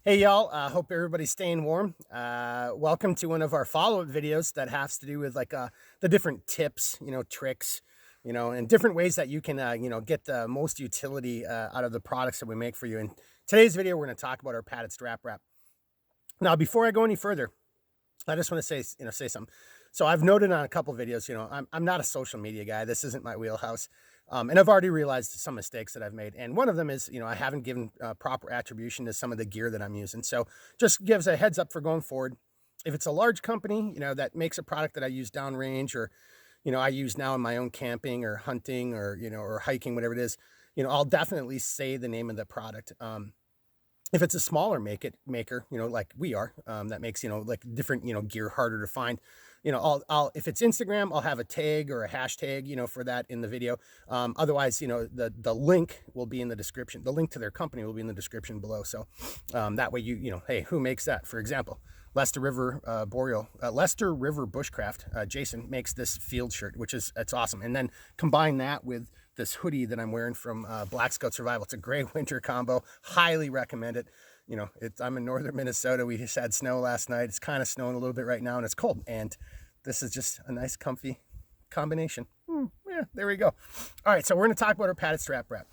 Hey y'all, hope everybody's staying warm. Welcome to one of our follow-up videos that has to do with the different tips, tricks, and different ways that you can, get the most utility out of the products that we make for you. In today's video, we're going to talk about our padded strap wrap. Now, before I go any further, I just want to say something. So I've noted on a couple videos, I'm not a social media guy. This isn't my wheelhouse. And I've already realized some mistakes that I've made. And one of them is, I haven't given proper attribution to some of the gear that I'm using. So just gives a heads up for going forward. If it's a large company, that makes a product that I use downrange or, I use now in my own camping or hunting or, or hiking, whatever it is, I'll definitely say the name of the product. If it's a smaller maker, like we are, that makes, like different, gear harder to find, I'll if it's Instagram, I'll have a tag or a hashtag, for that in the video. Otherwise, the link will be in the description. The link to their company will be in the description below. So that way hey, who makes that? For example, Leicester River Leicester River Bushcraft, Jason makes this field shirt, it's awesome. And then combine that with this hoodie that I'm wearing from Black Scout Survival. It's a great winter combo. Highly recommend it. I'm in northern Minnesota. We just had snow last night. It's kind of snowing a little bit right now, and it's cold. And this is just a nice, comfy combination. Yeah, there we go. All right, so we're going to talk about our padded strap wrap.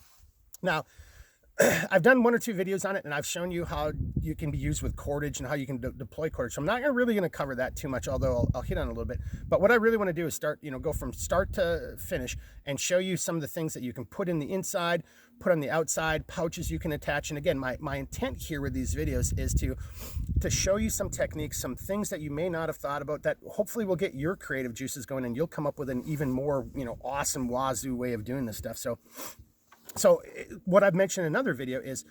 Now, I've done one or two videos on it, and I've shown you how you can be used with cordage and how you can deploy cordage. So I'm not really going to cover that too much, although I'll hit on it a little bit. But what I really want to do is go from start to finish and show you some of the things that you can put in the inside, put on the outside, pouches you can attach. And again, my intent here with these videos is to show you some techniques, some things that you may not have thought about that hopefully will get your creative juices going, and you'll come up with an even more, awesome wazoo way of doing this stuff. So what I've mentioned in another video is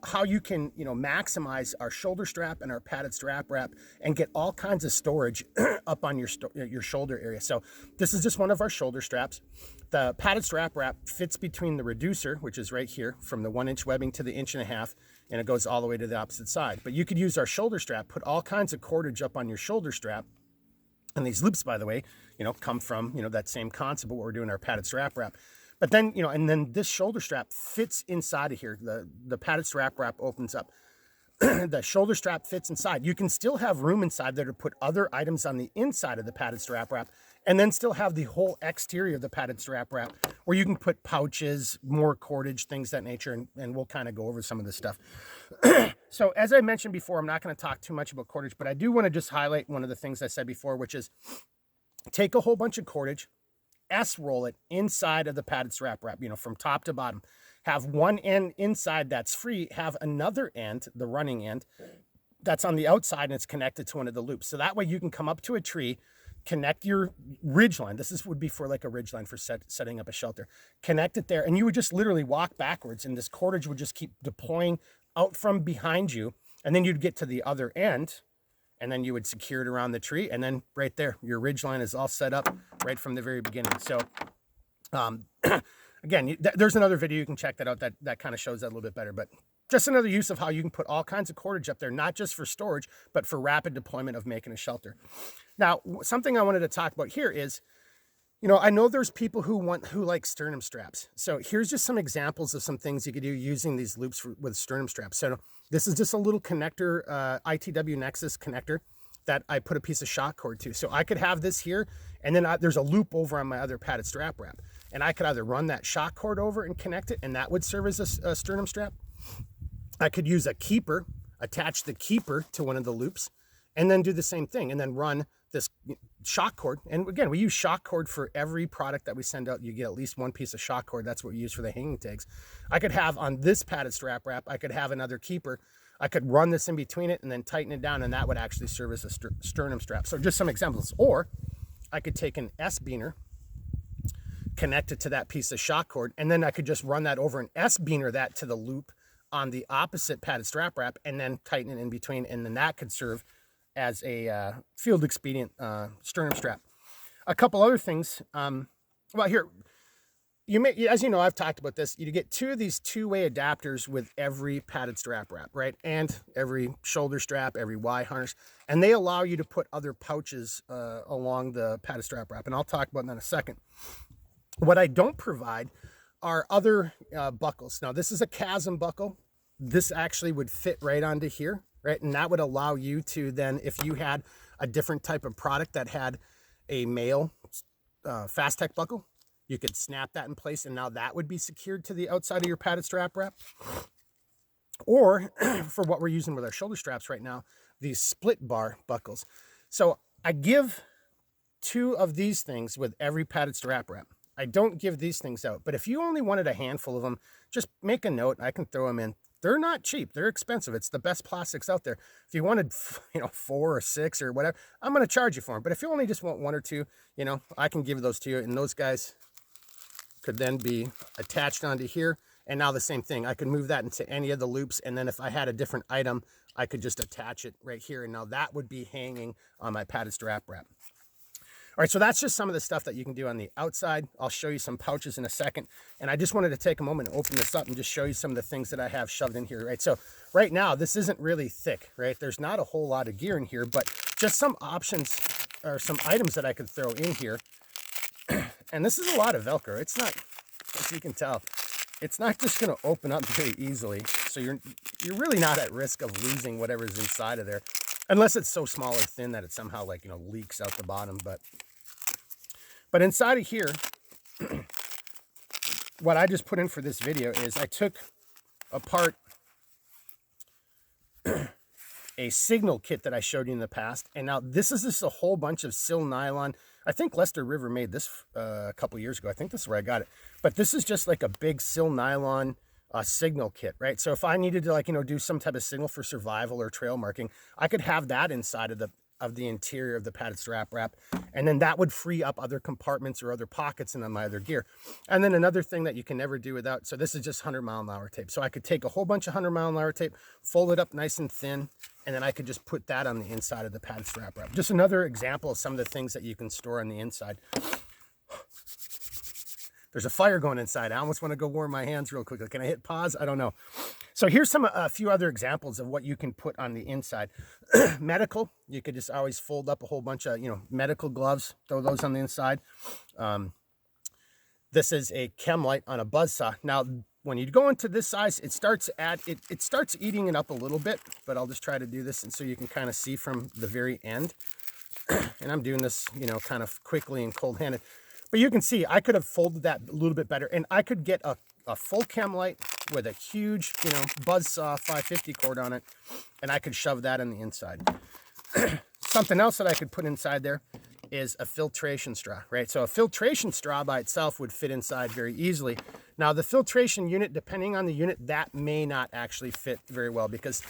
how you can, maximize our shoulder strap and our padded strap wrap and get all kinds of storage up on your shoulder area. So this is just one of our shoulder straps. The padded strap wrap fits between the reducer, which is right here, from the 1-inch webbing to the 1.5 inch, and it goes all the way to the opposite side. But you could use our shoulder strap, put all kinds of cordage up on your shoulder strap. And these loops, by the way, come from, that same concept of what we're doing our padded strap wrap. But then, and then this shoulder strap fits inside of here. The padded strap wrap opens up. The shoulder strap fits inside. You can still have room inside there to put other items on the inside of the padded strap wrap, and then still have the whole exterior of the padded strap wrap where you can put pouches, more cordage, things that nature, and we'll kind of go over some of this stuff. So as I mentioned before, I'm not going to talk too much about cordage, but I do want to just highlight one of the things I said before, which is take a whole bunch of cordage, S-roll it inside of the padded strap wrap, from top to bottom. Have one end inside that's free, have another end, the running end, that's on the outside and it's connected to one of the loops. So that way you can come up to a tree, connect your ridge line. Would be for like a ridge line for setting up a shelter. Connect it there, and you would just literally walk backwards, and this cordage would just keep deploying out from behind you, and then you'd get to the other end, and then you would secure it around the tree, and then right there, your ridge line is all set up right from the very beginning. So again, there's another video, you can check that out, that kind of shows that a little bit better. But just another use of how you can put all kinds of cordage up there, not just for storage, but for rapid deployment of making a shelter. Now, something I wanted to talk about here is, I know there's people who like sternum straps. So here's just some examples of some things you could do using these loops with sternum straps. So this is just a little connector, ITW Nexus connector that I put a piece of shock cord to. So I could have this here, and then there's a loop over on my other padded strap wrap. And I could either run that shock cord over and connect it, and that would serve as a sternum strap. I could use a keeper, attach the keeper to one of the loops, and then do the same thing, and then run this shock cord. And again, we use shock cord for every product that we send out. You get at least one piece of shock cord. That's what we use for the hanging tags. I could have on this padded strap wrap, I could have another keeper. I could run this in between it and then tighten it down, and that would actually serve as a sternum strap. So just some examples. Or I could take an S-beaner, connect it to that piece of shock cord, and then I could just run that over an S-beaner that to the loop on the opposite padded strap wrap, and then tighten it in between, and then that could serve as a field expedient sternum strap. A couple other things. Well, here, as you know, I've talked about this. You get two of these two-way adapters with every padded strap wrap, right? And every shoulder strap, every Y harness, and they allow you to put other pouches along the padded strap wrap, and I'll talk about that in a second. What I don't provide are other buckles. Now, this is a Chasm buckle. this actually would fit right onto here, right? And that would allow you to then, if you had a different type of product that had a male Fastech buckle, you could snap that in place, and now that would be secured to the outside of your padded strap wrap. Or for what we're using with our shoulder straps right now, these split bar buckles. So I give 2 of these things with every padded strap wrap. I don't give these things out, but if you only wanted a handful of them, just make a note. I can throw them in. They're not cheap. They're expensive. It's the best plastics out there. If you wanted, 4 or 6 or whatever, I'm going to charge you for them. But if you only just want 1 or 2, I can give those to you. And those guys could then be attached onto here. And now the same thing. I could move that into any of the loops. And then if I had a different item, I could just attach it right here. And now that would be hanging on my padded strap wrap. All right, so that's just some of the stuff that you can do on the outside. I'll show you some pouches in a second. And I just wanted to take a moment and open this up and just show you some of the things that I have shoved in here, right? So right now, this isn't really thick, right? There's not a whole lot of gear in here, but just some options or some items that I could throw in here. And this is a lot of Velcro. It's not, as you can tell, it's not just going to open up very easily. So you're really not at risk of losing whatever's inside of there, unless it's so small or thin that it somehow leaks out the bottom. But inside of here, what I just put in for this video is I took apart a signal kit that I showed you in the past. And now this is just a whole bunch of Sil Nylon. I think Lester River made this a couple years ago. I think this is where I got it. But this is just like a big Sil Nylon signal kit, right? So if I needed to do some type of signal for survival or trail marking, I could have that inside of the interior of the padded strap wrap, and then that would free up other compartments or other pockets in my other gear. And then another thing that you can never do without, so this is just 100-mile-an-hour tape. So I could take a whole bunch of 100-mile-an-hour tape, fold it up nice and thin, and then I could just put that on the inside of the padded strap wrap. Just another example of some of the things that you can store on the inside. There's a fire going inside. I almost want to go warm my hands real quickly. Can I hit pause? I don't know. So here's a few other examples of what you can put on the inside. Medical, you could just always fold up a whole bunch of, medical gloves, throw those on the inside. This is a chem light on a buzzsaw. Now, when you go into this size, it starts eating it up a little bit, but I'll just try to do this and so you can kind of see from the very end. And I'm doing this, kind of quickly and cold-handed. But you can see I could have folded that a little bit better, and I could get a full chem light with a huge, buzzsaw 550 cord on it, and I could shove that in the inside. Something else that I could put inside there is a filtration straw, right? So a filtration straw by itself would fit inside very easily. Now the filtration unit, depending on the unit, that may not actually fit very well because,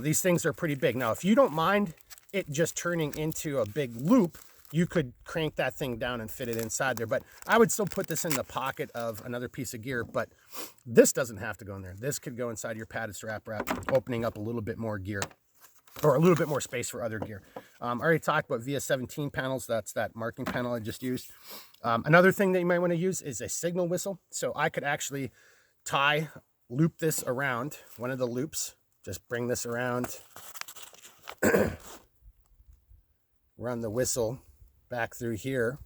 these things are pretty big. Now, if you don't mind it just turning into a big loop, you could crank that thing down and fit it inside there. But I would still put this in the pocket of another piece of gear, but this doesn't have to go in there. This could go inside your padded strap wrap, opening up a little bit more gear or a little bit more space for other gear. I already talked about VS17 panels. That's that marking panel I just used. Another thing that you might want to use is a signal whistle. So I could actually loop this around one of the loops, just bring this around, run the whistle back through here.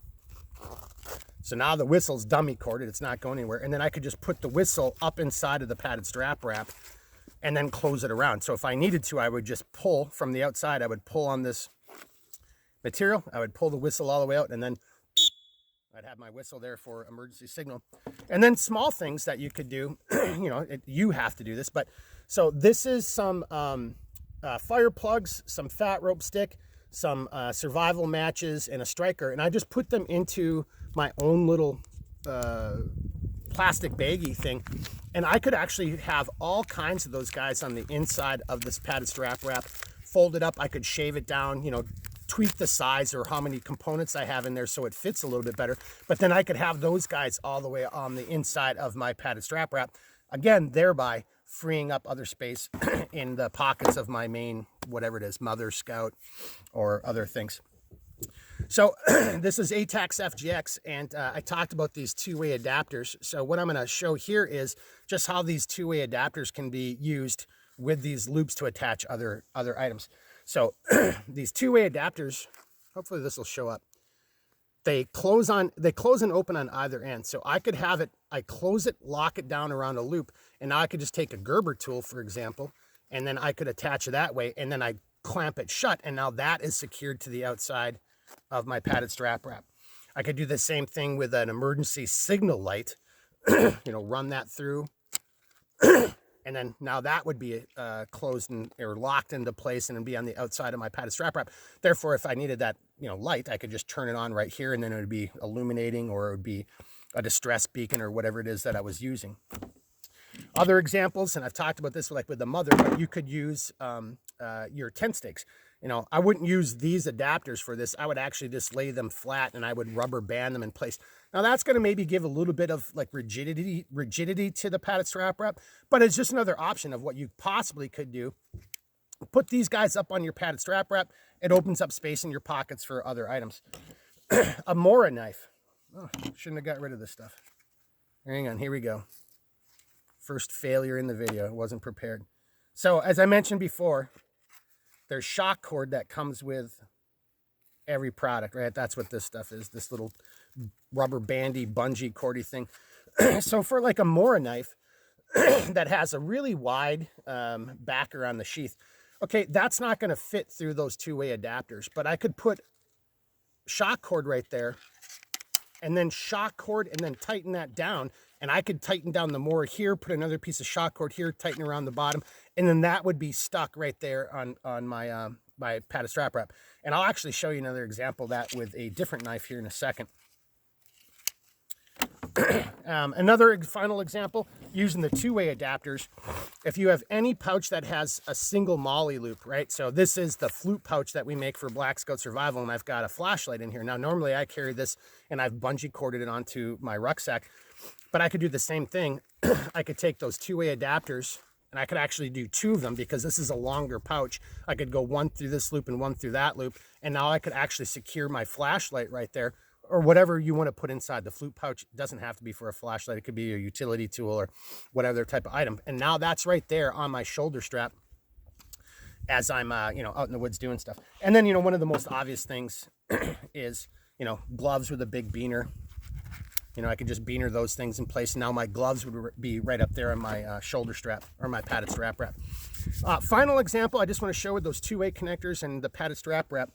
So now the whistle's dummy corded, it's not going anywhere. And then I could just put the whistle up inside of the padded strap wrap and then close it around. So if I needed to, I would just pull from the outside. I would pull on this material. I would pull the whistle all the way out, and then I'd have my whistle there for emergency signal. And then small things that you could do, you have to do this. But so this is some fire plugs, some fat rope stick, some survival matches, and a striker, and I just put them into my own little plastic baggie thing, and I could actually have all kinds of those guys on the inside of this padded strap wrap, fold it up. I could shave it down, tweak the size or how many components I have in there so it fits a little bit better, but then I could have those guys all the way on the inside of my padded strap wrap, again thereby freeing up other space in the pockets of my main, whatever it is, Mother, Scout, or other things. So this is ATAX FGX, and I talked about these two-way adapters. So what I'm going to show here is just how these two-way adapters can be used with these loops to attach other items. So these two-way adapters, hopefully this will show up. they close and open on either end. So I could have it, I close it, lock it down around a loop, and now I could just take a Gerber tool, for example, and then I could attach it that way, and then I clamp it shut, and now that is secured to the outside of my padded strap wrap. I could do the same thing with an emergency signal light, you know, run that through, and then now that would be closed or locked into place and be on the outside of my padded strap wrap. Therefore, if I needed that, you know, light, I could just turn it on right here, and then it would be illuminating, or it would be a distress beacon or whatever it is that I was using. Other examples, and I've talked about this like with the Mother, but you could use your tent stakes. You know, I wouldn't use these adapters for this. I would actually just lay them flat, and I would rubber band them in place. Now that's going to maybe give a little bit of like rigidity to the padded strap wrap, but it's just another option of what you possibly could do. Put these guys up on your padded strap wrap. It opens up space in your pockets for other items. A Mora knife. Oh, shouldn't have got rid of this stuff. Hang on, here we go. First failure in the video. I wasn't prepared. So as I mentioned before, there's shock cord that comes with every product, right? That's what this stuff is, this little rubber bandy, bungee cordy thing. So for like a Mora knife that has a really wide backer on the sheath, okay, that's not going to fit through those two-way adapters, but I could put shock cord right there, and then shock cord, and then tighten that down, and I could tighten down the Mora here, put another piece of shock cord here, tighten around the bottom, and then that would be stuck right there on my my padded strap wrap. And I'll actually show you another example of that with a different knife here in a second. Another final example, using the two-way adapters. If you have any pouch that has a single MOLLE loop, right? So this is the flute pouch that we make for Black Scout Survival, and I've got a flashlight in here. Now, normally I carry this, and I've bungee corded it onto my rucksack, but I could do the same thing. I could take those two-way adapters, and I could actually do two of them because this is a longer pouch. I could go one through this loop and one through that loop, and now I could actually secure my flashlight right there, or whatever you want to put inside the flute pouch. It doesn't have to be for a flashlight. It could be a utility tool or whatever type of item. And now that's right there on my shoulder strap as I'm, you know, out in the woods doing stuff. And then, you know, one of the most obvious things is, you know, gloves with a big beaner. You know, I could just beaner those things in place. Now my gloves would be right up there on my shoulder strap, or my padded strap wrap. Final example I just want to show with those two-way connectors and the padded strap wrap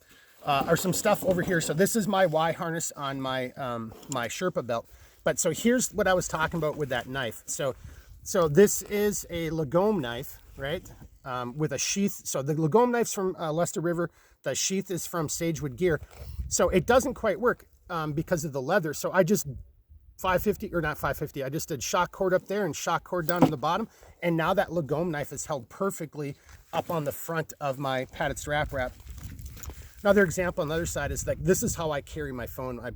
are some stuff over here. So this is my Y harness on my my Sherpa belt. But so here's what I was talking about with that knife. So this is a Lagome knife, right? With a sheath. So the Lagome knife's from Leicester River. The sheath is from Sagewood Gear. So it doesn't quite work because of the leather. So I just 550, or not 550, I just did shock cord up there and shock cord down on the bottom. And now that Lagome knife is held perfectly up on the front of my padded strap wrap. Another example on the other side is like, this is how I carry my phone. I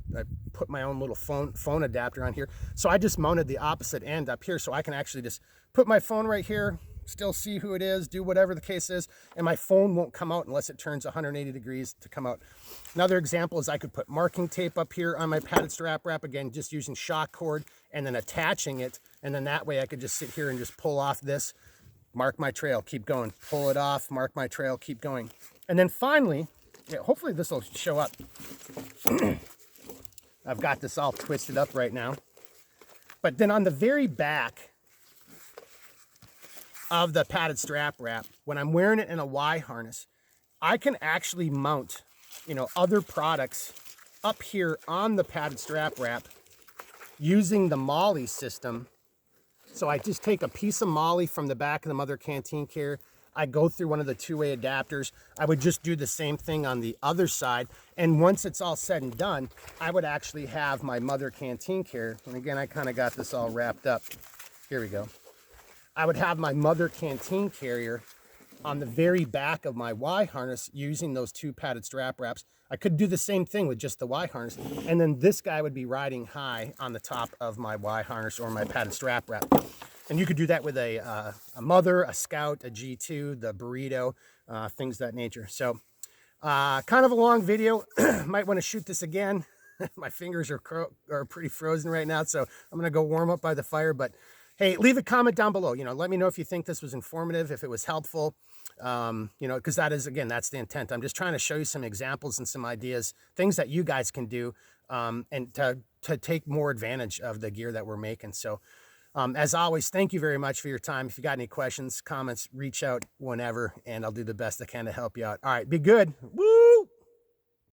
put my own little phone adapter on here. So I just mounted the opposite end up here, so I can actually just put my phone right here, still see who it is, do whatever the case is, and my phone won't come out unless it turns 180 degrees to come out. Another example is I could put marking tape up here on my padded strap wrap, again, just using shock cord and then attaching it, and then that way I could just sit here and just pull off this, mark my trail, keep going, pull it off, mark my trail, keep going. And then finally, yeah, hopefully this will show up. I've got this all twisted up right now. But then on the very back of the padded strap wrap, when I'm wearing it in a Y harness, I can actually mount, you know, other products up here on the padded strap wrap using the MOLLE system. So I just take a piece of MOLLE from the back of the Mother canteen carrier. I go through one of the two-way adapters. I would just do the same thing on the other side. And once it's all said and done, I would actually have my Mother canteen carrier. And again, I kind of got this all wrapped up. Here we go. I would have my Mother canteen carrier on the very back of my Y harness using those two padded strap wraps. I could do the same thing with just the Y harness. And then this guy would be riding high on the top of my Y harness or my padded strap wrap. And you could do that with a Mother, a Scout, a G2, the Burrito, things of that nature. So kind of a long video. Might want to shoot this again. My fingers are pretty frozen right now, so I'm going to go warm up by the fire. But hey, leave a comment down below. You know, let me know if you think this was informative, if it was helpful. You know, because that is, again, that's the intent. I'm just trying to show you some examples and some ideas, things that you guys can do, and to take more advantage of the gear that we're making. So as always, thank you very much for your time. If you got any questions, comments, reach out whenever, and I'll do the best I can to help you out. All right, be good. Woo!